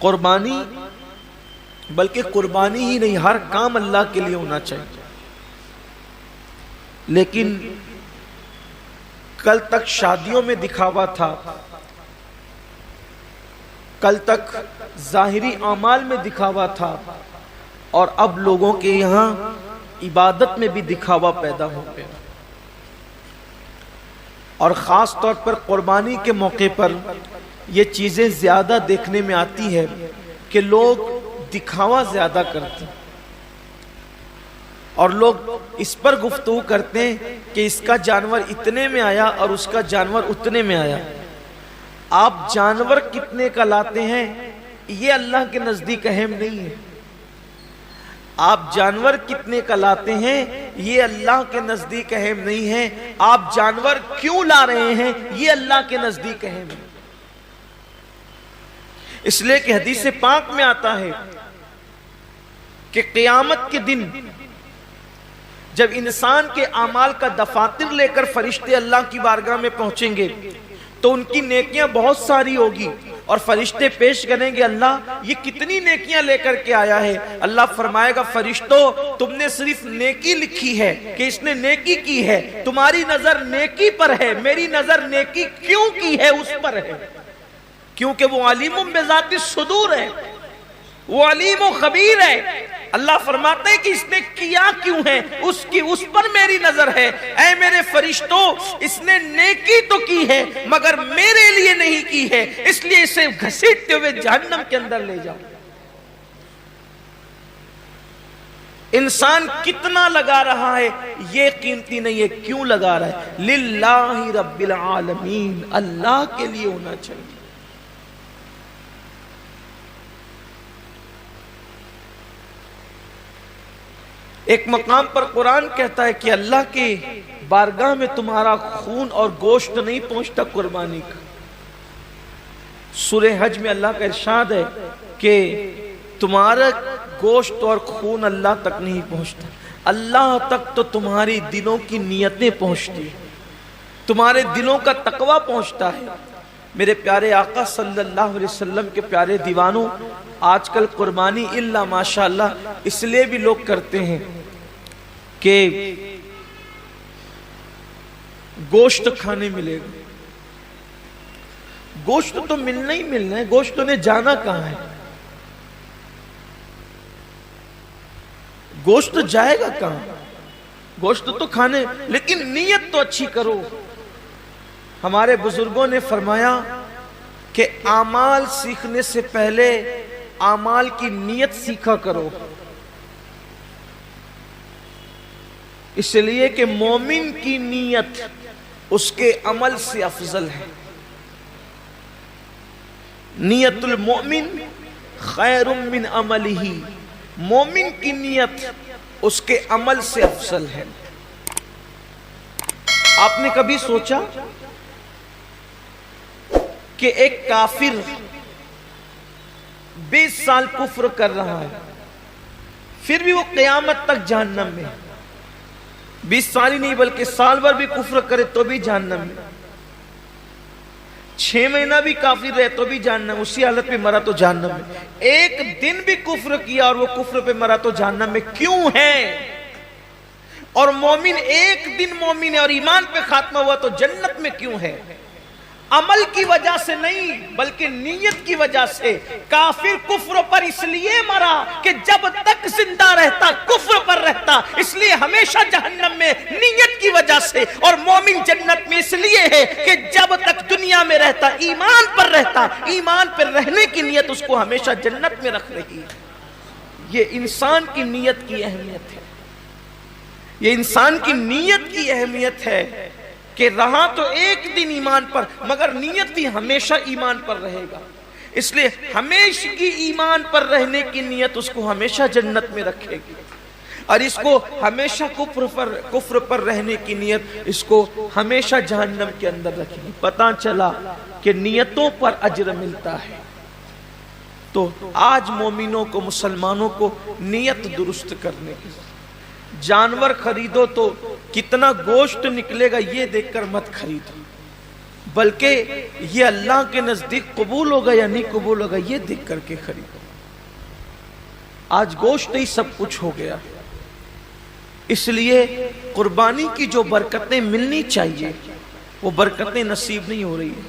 قربانی، بلکہ قربانی ہی نہیں، ہر کام اللہ کے لیے ہونا چاہیے. لیکن کل تک شادیوں میں دکھاوا تھا، کل تک ظاہری اعمال میں دکھاوا تھا، اور اب لوگوں کے یہاں عبادت میں بھی دکھاوا پیدا ہو گیا. اور خاص طور پر قربانی کے موقع پر یہ چیزیں زیادہ دیکھنے میں آتی ہے کہ لوگ دکھاوا زیادہ کرتے ہیں، اور لوگ اس پر گفتگو کرتے ہیں کہ اس کا جانور اتنے میں آیا اور اس کا جانور اتنے میں آیا. آپ جانور کتنے کا لاتے ہیں یہ اللہ کے نزدیک اہم نہیں ہے. آپ جانور کتنے کا لاتے ہیں یہ اللہ کے نزدیک اہم نہیں ہے. آپ جانور کیوں لا رہے ہیں یہ اللہ کے نزدیک اہم ہے. اس لیے کہ حدیث پاک میں آتا ہے کہ قیامت کے دن جب انسان کے اعمال کا دفاتر لے کر فرشتے اللہ کی بارگاہ میں پہنچیں گے تو ان کی نیکیاں بہت ساری ہوگی، اور فرشتے پیش کریں گے اللہ یہ کتنی نیکیاں لے کر کے آیا ہے. اللہ فرمائے گا فرشتوں تم نے صرف نیکی لکھی ہے کہ اس نے نیکی کی ہے، تمہاری نظر نیکی پر ہے، میری نظر نیکی کیوں کی ہے اس پر ہے، کیونکہ وہ علیم بذات الصدور ہے، وہ علیم و خبیر ہے. اللہ فرماتے ہیں کہ اس نے کیا کیوں ہے اس پر میری نظر ہے. اے میرے فرشتوں اس نے نیکی تو کی ہے مگر میرے لیے نہیں کی ہے، اس لیے اسے گھسیٹتے ہوئے جہنم کے اندر لے جاؤ. انسان کتنا لگا رہا ہے یہ قیمتی نہیں ہے، کیوں لگا رہا ہے؟ للہ رب العالمین، اللہ کے لیے ہونا چاہیے. ایک مقام پر قرآن کہتا ہے کہ اللہ کے بارگاہ میں تمہارا خون اور گوشت نہیں پہنچتا قربانی کا. سورہ حج میں اللہ کا ارشاد ہے کہ تمہارا گوشت اور خون اللہ تک نہیں پہنچتا، اللہ تک تو تمہاری دلوں کی نیتیں پہنچتی ہیں، تمہارے دلوں کا تقوی پہنچتا ہے. میرے پیارے آقا صلی اللہ علیہ وسلم کے پیارے دیوانوں، آج کل قربانی اللہ ماشاءاللہ اس لیے بھی لوگ کرتے ہیں کہ گوشت کھانے ملے گا. گوشت تو ملنا ہی ملنا ہے، گوشت نے جانا کہاں ہے؟ گوشت جائے گا کہاں؟ گوشت تو کھانے، لیکن نیت تو اچھی کرو. ہمارے بزرگوں نے فرمایا کہ اعمال سیکھنے سے پہلے اعمال کی نیت سیکھا کرو، اس لیے کہ مومن کی نیت اس کے عمل سے افضل ہے. نیت المؤمن خیر من عملہ، مومن کی نیت اس کے عمل سے افضل ہے. آپ نے کبھی سوچا کہ ایک کافر 20 سال کفر کر رہا ہے پھر بھی وہ قیامت تک جہنم میں، 20 سال ہی نہیں بلکہ سال بھر بھی کفر کرے تو بھی جہنم میں، 6 مہینہ بھی کافر رہے تو بھی جہنم، اسی حالت پہ مرا تو جہنم میں. ایک دن بھی کفر کیا اور وہ کفر پہ مرا تو جہنم میں کیوں ہے؟ اور مومن ایک دن مومن ہے اور ایمان پہ خاتمہ ہوا تو جنت میں کیوں ہے؟ عمل کی وجہ سے نہیں بلکہ نیت کی وجہ سے. کافر کفر پر اس لیے مرا کہ جب تک زندہ رہتا کفر پر رہتا، اس لیے ہمیشہ جہنم میں نیت کی وجہ سے. اور مومن جنت میں اس لیے ہے کہ جب تک دنیا میں رہتا ایمان پر رہتا، ایمان پر رہنے کی نیت اس کو ہمیشہ جنت میں رکھ رہی ہے. یہ انسان کی نیت کی اہمیت ہے، یہ انسان کی نیت کی اہمیت ہے کہ رہا تو ایک دن ایمان پر مگر نیت بھی ہمیشہ ایمان پر رہے گا. اس لیے ہمیشہ کی ایمان پر رہنے کی نیت اس کو ہمیشہ جنت میں رکھے گی، اور اس کو ہمیشہ کفر پر رہنے کی نیت اس کو ہمیشہ جہنم کے اندر رکھے گی. پتہ چلا کہ نیتوں پر اجر ملتا ہے. تو آج مومنوں کو، مسلمانوں کو نیت درست کرنے کی. جانور خریدو تو کتنا گوشت نکلے گا یہ دیکھ کر مت خریدو، بلکہ یہ اللہ کے نزدیک قبول ہوگا یا نہیں قبول ہوگا یہ دیکھ کر کے خریدو۔ آج گوشت ہی سب کچھ ہو گیا، اس لیے قربانی کی جو برکتیں ملنی چاہیے وہ برکتیں نصیب نہیں ہو رہی ہیں۔